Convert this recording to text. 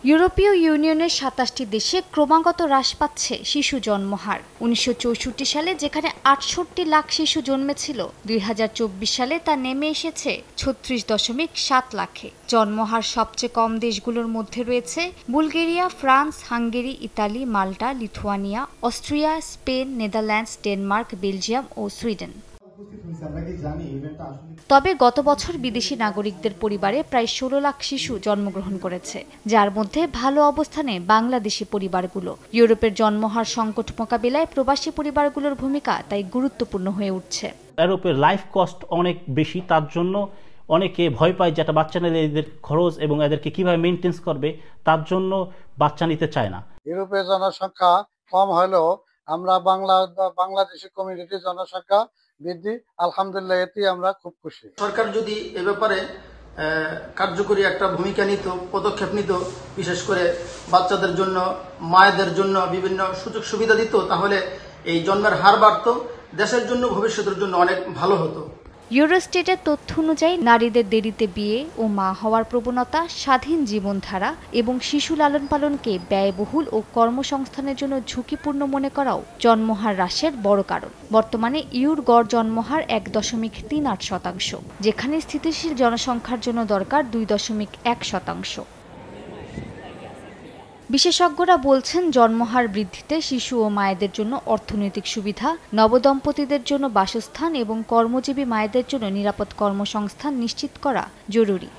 ইউরোপীয় ইউনিয়নের ২৭টি দেশে ক্রমাগত হ্রাস পাচ্ছে শিশু জন্মহার। ১৯৬৪ সালে যেখানে ৬৮ লাখ শিশু জন্মেছিল, ২০২৪ সালে তা নেমে এসেছে ৩৬.৭ লাখে। জন্মহার সবচেয়ে কম দেশগুলোর মধ্যে রয়েছে Bulgaria, France, Hungary, Italy, Malta, Lithuania, Austria, Spain, Netherlands, Denmark, Belgium ও সুইডেন। তবে গত বছর বিদেশি নাগরিকদের পরিবারে প্রায় ১৬ লাখ শিশু জন্মগ্রহণ করেছে, যার মধ্যে ভালো অবস্থানে বাংলাদেশি পরিবারগুলো। ইউরোপের জন্মহার সংকট মোকাবিলায় প্রবাসী পরিবারগুলোর ভূমিকা তাই গুরুত্বপূর্ণ হয়ে উঠছে। ইউরোপের লাইফ কস্ট অনেক বেশি, তার জন্য অনেকে ভয় পায় যে একটা বাচ্চা নিলে এদের খরচ এবং এদেরকে কিভাবে মেনটেন্স করবে, তার জন্য বাচ্চা নিতে চায় না। ইউরোপের জনসংখ্যা কম হলেও আমরা বাংলাদেশি কমিউনিটির জনসংখ্যা বৃদ্ধি, আলহামদুলিল্লাহ, এতে আমরা খুব খুশি। সরকার যদি এ ব্যাপারে কার্যকরী একটা ভূমিকা নিত, পদক্ষেপ নিত, বিশেষ করে বাচ্চাদের জন্য, মায়েদের জন্য বিভিন্ন সুযোগ সুবিধা দিত, তাহলে এই জন্মের হার বাড়ত, দেশের জন্য, ভবিষ্যতের জন্য অনেক ভালো হতো। ইউরোস্টেটের তথ্য অনুযায়ী নারীদের দেরিতে বিয়ে ও মা হওয়ার প্রবণতা, স্বাধীন জীবনধারা এবং শিশু লালন পালনকে ব্যয়বহুল ও কর্মসংস্থানের জন্য ঝুঁকিপূর্ণ মনে করাও জন্মহার হ্রাসের বড় কারণ। বর্তমানে ইউর গড় জন্মহার ১.৩৮%, যেখানে স্থিতিশীল জনসংখ্যার জন্য দরকার ২.১%। বিশেষজ্ঞরা বলছেন, জন্মহার বৃদ্ধিতে শিশু ও মায়েদের জন্য অর্থনৈতিক সুবিধা, নবদম্পতিদের জন্য বাসস্থান এবং কর্মজীবী মায়েদের জন্য নিরাপদ কর্মসংস্থান নিশ্চিত করা জরুরি।